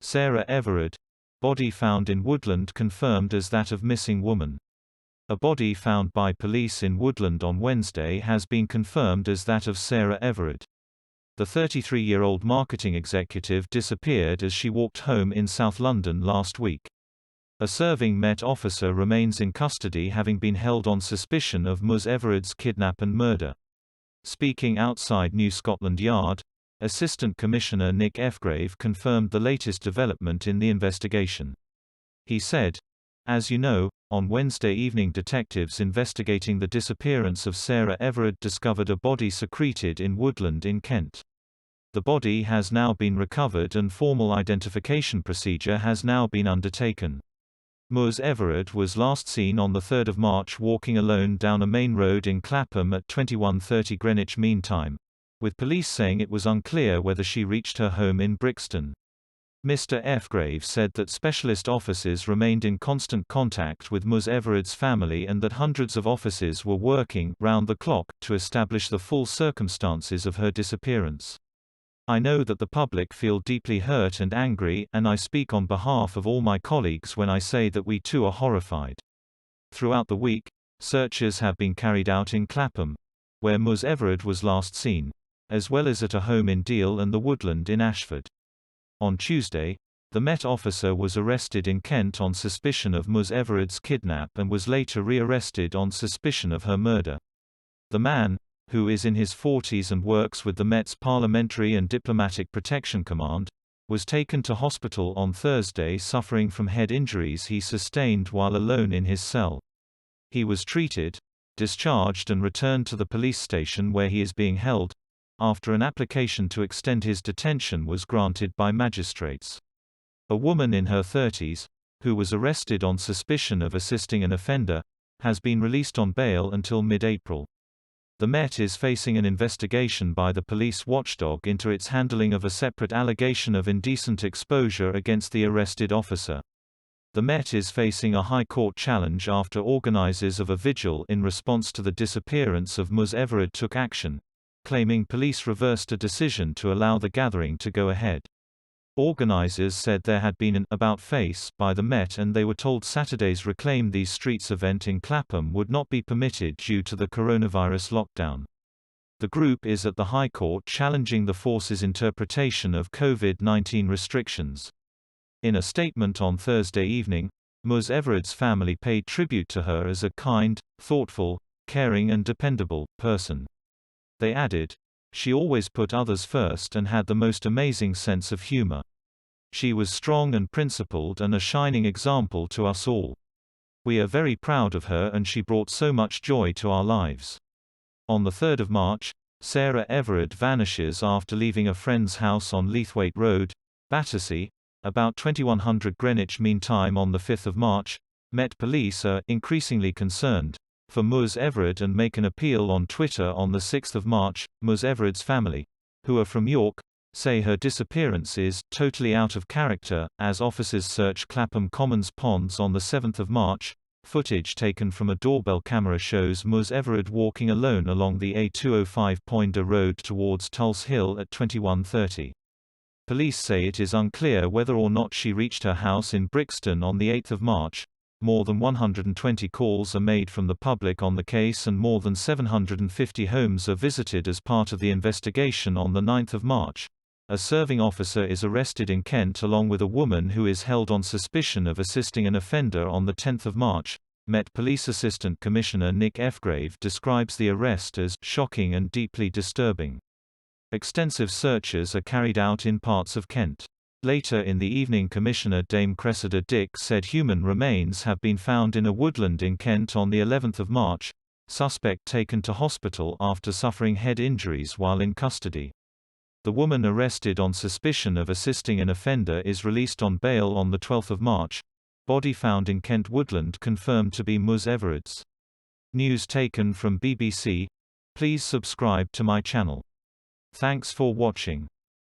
Sarah Everard. Body found in woodland confirmed as that of missing woman. A body found by police in woodland on Wednesday has been confirmed as that of Sarah Everard. The 33-year-old marketing executive disappeared as she walked home in South London last week. A serving Met officer remains in custody, having been held on suspicion of Ms Everard's kidnap and murder. Speaking outside New Scotland Yard, Assistant Commissioner Nick Ephgrave confirmed the latest development in the investigation. He said, "As you know, on Wednesday evening detectives investigating the disappearance of Sarah Everard discovered a body secreted in woodland in Kent. The body has now been recovered and formal identification procedure has now been undertaken. Ms Everard was last seen on 3 March walking alone down a main road in Clapham at 21:30 Greenwich Mean Time, with police saying it was unclear whether she reached her home in Brixton." Mr Ephgrave said that specialist offices remained in constant contact with Ms Everard's family and that hundreds of offices were working round the clock to establish the full circumstances of her disappearance. "I know that the public feel deeply hurt and angry, and I speak on behalf of all my colleagues when I say that we too are horrified." Throughout the week, searches have been carried out in Clapham, where Ms Everard was last seen, as well as at a home in Deal and the woodland in Ashford. On Tuesday, the Met officer was arrested in Kent on suspicion of Ms Everard's kidnap and was later re-arrested on suspicion of her murder. The man, who is in his 40s and works with the Met's Parliamentary and Diplomatic Protection Command, was taken to hospital on Thursday suffering from head injuries he sustained while alone in his cell. He was treated, discharged and returned to the police station where he is being held, after an application to extend his detention was granted by magistrates. A woman in her 30s, who was arrested on suspicion of assisting an offender, has been released on bail until mid-April. The Met is facing an investigation by the police watchdog into its handling of a separate allegation of indecent exposure against the arrested officer. The Met is facing a High Court challenge after organisers of a vigil in response to the disappearance of Ms Everard took action, claiming police reversed a decision to allow the gathering to go ahead. Organisers said there had been an about-face by the Met and they were told Saturday's Reclaim These Streets event in Clapham would not be permitted due to the coronavirus lockdown. The group is at the High Court challenging the force's interpretation of COVID-19 restrictions. In a statement on Thursday evening, Ms Everard's family paid tribute to her as a kind, thoughtful, caring and dependable person. They added, "She always put others first and had the most amazing sense of humor. She was strong and principled and a shining example to us all. We are very proud of her and she brought so much joy to our lives." On 3 March, Sarah Everard vanishes after leaving a friend's house on Leithwaite Road, Battersea, about 2100 Greenwich Mean Time on 5 March. Met police are increasingly concerned for Ms Everard and make an appeal on Twitter on 6 March. Ms Everard's family, who are from York, say her disappearance is totally out of character, as officers search Clapham Commons ponds on 7 March. Footage taken from a doorbell camera shows Ms Everard walking alone along the A205 Poynter Road towards Tulse Hill at 21:30. Police say it is unclear whether or not she reached her house in Brixton on 8 March. More than 120 calls are made from the public on the case and more than 750 homes are visited as part of the investigation on 9 March. A serving officer is arrested in Kent along with a woman who is held on suspicion of assisting an offender on 10 March. Met Police Assistant Commissioner Nick Ephgrave describes the arrest as shocking and deeply disturbing. Extensive searches are carried out in parts of Kent. Later in the evening, Commissioner Dame Cressida Dick said human remains have been found in a woodland in Kent on the 11th of March. Suspect taken to hospital after suffering head injuries while in custody. The woman arrested on suspicion of assisting an offender is released on bail on the 12th of March. Body found in Kent woodland confirmed to be Ms Everard's. News taken from BBC. Please subscribe to my channel. Thanks for watching.